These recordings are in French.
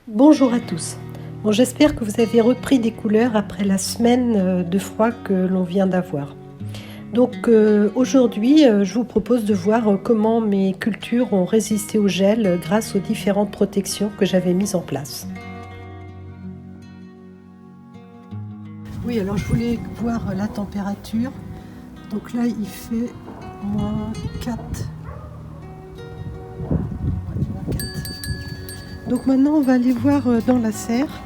Bonjour à tous. Bon, j'espère que vous avez repris des couleurs après la semaine de froid que l'on vient d'avoir. Donc aujourd'hui, je vous propose de voir comment mes cultures ont résisté au gel grâce aux différentes protections que j'avais mises en place. Oui, alors je voulais voir la température. Donc là, il fait -4. Donc maintenant, on va aller voir dans la serre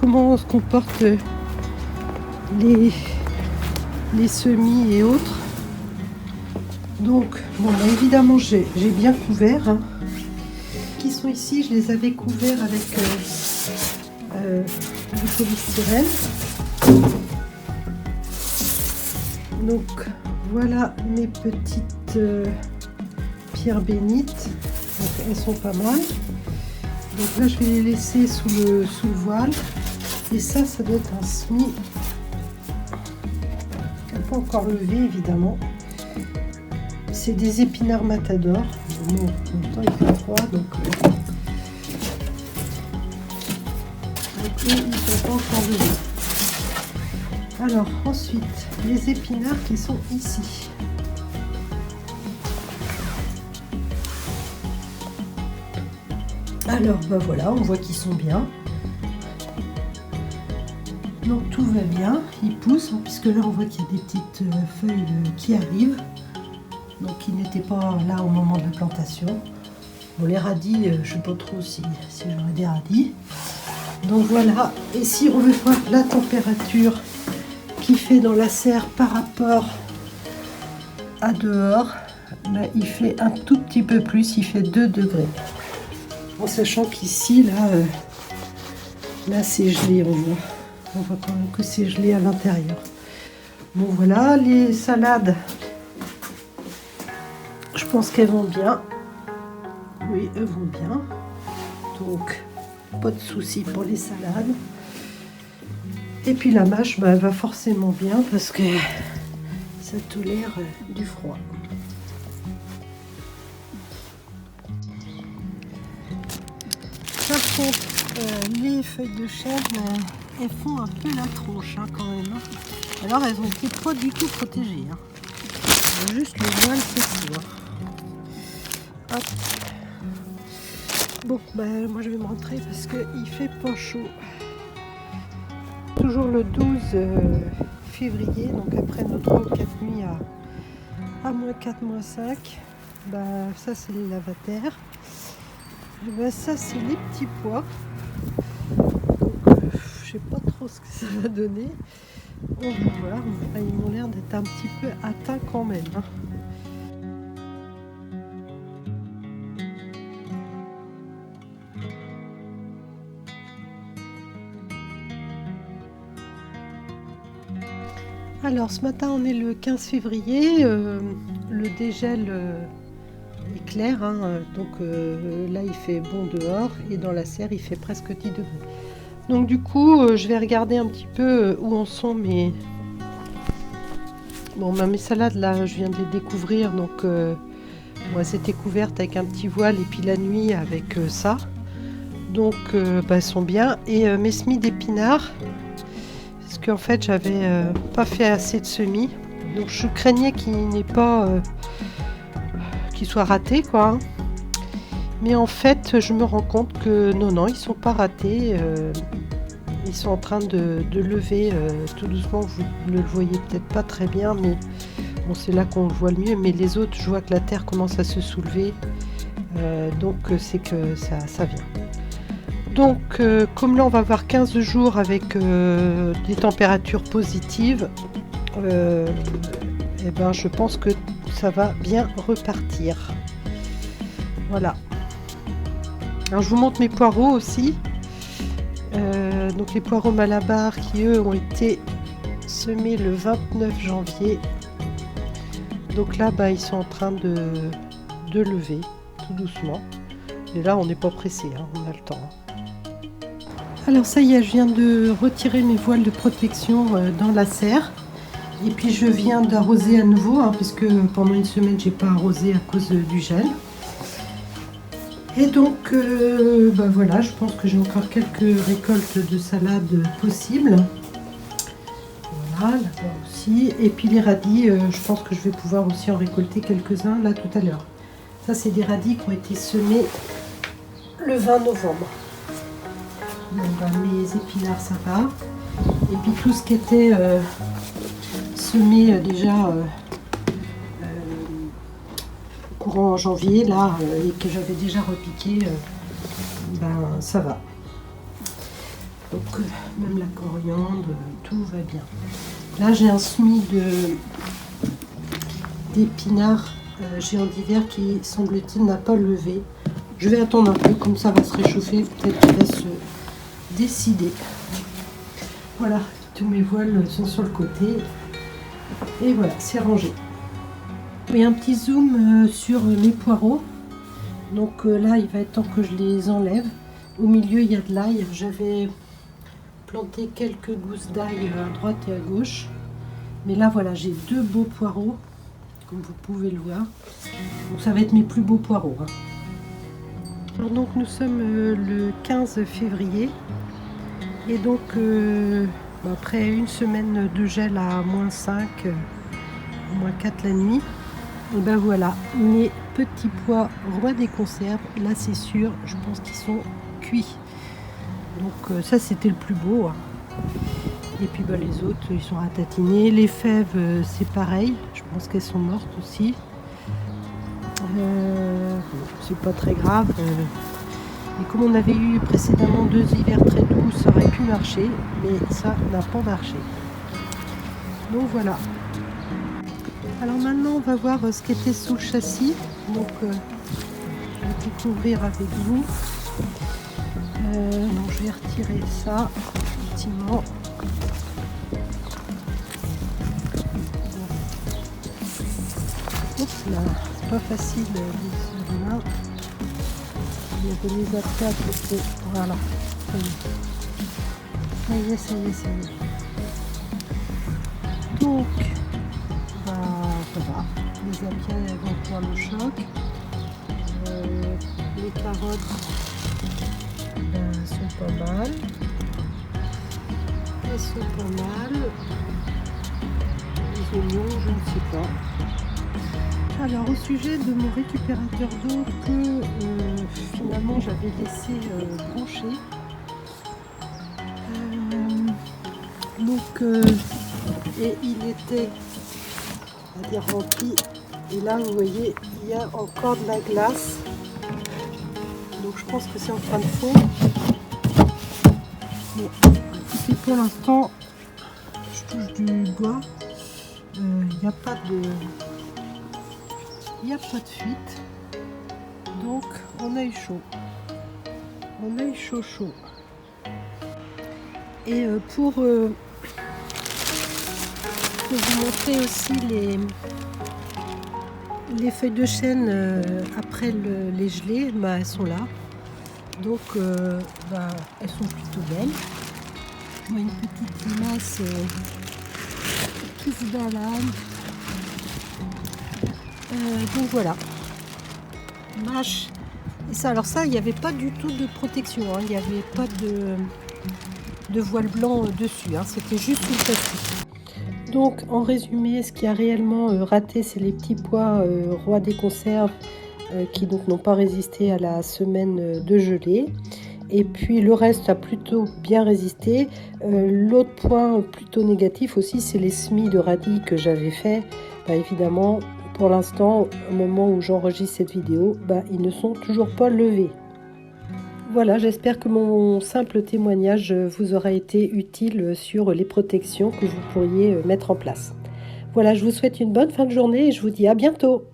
comment se comportent les semis et autres. Donc, bon, bah, évidemment, j'ai bien couvert. Hein. Qui sont ici, je les avais couverts avec du polystyrène. Donc, voilà mes petites pierres bénites. Donc, elles sont pas mal. Donc là, je vais les laisser sous le voile. Et ça doit être un semis. Elle n'est pas encore levé, évidemment. C'est des épinards matador. Bon, en même temps, il fait froid, donc ils ne sont pas encore levés. Alors, ensuite, les épinards qui sont ici. Alors, ben voilà, on voit qu'ils sont bien. Donc tout va bien, ils poussent, hein, puisque là on voit qu'il y a des petites feuilles qui arrivent, donc qui n'étaient pas là au moment de la plantation. Bon, les radis, je ne sais pas trop si j'aurai des radis. Donc voilà, et si on veut voir la température qu'il fait dans la serre par rapport à dehors, là, il fait un tout petit peu plus, il fait 2 degrés. En sachant qu'ici, là c'est gelé, on voit quand même que c'est gelé à l'intérieur. Bon voilà, les salades, je pense qu'elles vont bien. Oui, elles vont bien. Donc, pas de souci pour les salades. Et puis la mâche, bah, elle va forcément bien parce que ça tolère du froid. Par contre, les feuilles de chêne, elles font un peu la tronche hein, quand même. Alors elles ont été pas du tout protégées. Hein. Juste le voile, c'est sûr. Hop. Bon, ben moi je vais me rentrer parce qu'il fait pas chaud. Toujours le 12 février, donc après nos 3 ou 4 nuits à -4, -5. Ben, ça c'est les lavataires. Ben, ça c'est les petits pois. Donc, je sais pas trop ce que ça va donner. On va voir. Enfin, ils m'ont l'air d'être un petit peu atteints quand même. Hein. Alors ce matin on est le 15 février, le dégel est clair, hein, donc là il fait bon dehors et dans la serre il fait presque 10 degrés. Donc du coup je vais regarder un petit peu où en sont mes... Bon, mes salades là je viens de les découvrir, donc moi c'était couverte avec un petit voile et puis la nuit avec ça. Donc bah, elles sont bien. Et mes semis d'épinards, parce qu'en fait j'avais pas fait assez de semis, donc je craignais qu'il n'ait pas qu'il soit raté quoi. Mais en fait je me rends compte que non, ils sont pas ratés. Ils sont en train de lever tout doucement. Vous ne le voyez peut-être pas très bien, mais bon, c'est là qu'on le voit le mieux. Mais les autres, je vois que la terre commence à se soulever, donc c'est que ça vient. Donc comme là on va avoir 15 jours avec des températures positives, et ben, je pense que ça va bien repartir. Voilà. Alors je vous montre mes poireaux aussi. Donc les poireaux Malabar qui eux ont été semés le 29 janvier. Donc là bah, ils sont en train de lever tout doucement. Et là on n'est pas pressé, hein, on a le temps. Alors ça y est, je viens de retirer mes voiles de protection dans la serre. Et puis je viens d'arroser à nouveau, hein, puisque pendant une semaine j'ai pas arrosé à cause du gel. Et donc, voilà, je pense que j'ai encore quelques récoltes de salade possibles. Voilà, là-bas aussi. Et puis les radis, je pense que je vais pouvoir aussi en récolter quelques-uns là tout à l'heure. Ça, c'est des radis qui ont été semés le 20 novembre. Bon, mes épinards, ça va. Et puis tout ce qui était semé déjà courant janvier, là, et que j'avais déjà repiqué, ça va. Donc, même la coriandre, tout va bien. Là, j'ai un semis d'épinards géant d'hiver qui, semble-t-il, n'a pas levé. Je vais attendre un peu, comme ça va se réchauffer, peut-être qu'il va se décider. Voilà, tous mes voiles sont sur le côté. Et voilà, c'est rangé. Et un petit zoom sur mes poireaux. Donc là, il va être temps que je les enlève. Au milieu, il y a de l'ail. J'avais planté quelques gousses d'ail à droite et à gauche. Mais là, voilà, j'ai 2 beaux poireaux, comme vous pouvez le voir. Donc ça va être mes plus beaux poireaux. Hein. Alors donc, nous sommes le 15 février. Et donc, après une semaine de gel à -5, -4 la nuit, et ben voilà, mes petits pois rois des conserves, là c'est sûr, je pense qu'ils sont cuits. Donc ça c'était le plus beau. Hein. Et puis les autres, ils sont ratatinés. Les fèves, c'est pareil, je pense qu'elles sont mortes aussi. C'est pas très grave. Et comme on avait eu précédemment 2 hivers très doux, ça aurait pu marcher, mais ça n'a pas marché. Donc voilà. Alors maintenant, on va voir ce qui était sous le châssis. Donc, je vais découvrir avec vous. Donc, je vais retirer ça gentiment. Oups là, c'est pas facile les mains. Il y avait les après à côté. Voilà. Ça y est, ça y est, ça y est. Donc, voilà. Les apiailles elles vont pouvoir le choc. Les carottes sont pas mal. Elles sont pas mal. Les oignons, je ne sais pas. Alors au sujet de mon récupérateur d'eau que finalement j'avais laissé brancher. Et il était à dire rempli. Et là vous voyez il y a encore de la glace. Donc je pense que c'est en train de fondre. Bon, et pour l'instant je touche du bois. Il n'y a pas de fuite. Donc on a eu chaud. On a eu chaud. Et pour vous montrer aussi les feuilles de chêne après les gelées, elles sont là. Donc elles sont plutôt belles. On a une petite masse qui se balade. Donc voilà. Mâche. Et ça, alors ça, il n'y avait pas du tout de protection. Hein. Il n'y avait pas de voile blanc dessus. Hein. C'était juste une plastique. Donc en résumé, ce qui a réellement raté, c'est les petits pois rois des conserves qui donc n'ont pas résisté à la semaine de gelée. Et puis le reste a plutôt bien résisté. L'autre point plutôt négatif aussi, c'est les semis de radis que j'avais fait. Évidemment, pour l'instant, au moment où j'enregistre cette vidéo, ils ne sont toujours pas levés. Voilà, j'espère que mon simple témoignage vous aura été utile sur les protections que vous pourriez mettre en place. Voilà, je vous souhaite une bonne fin de journée et je vous dis à bientôt.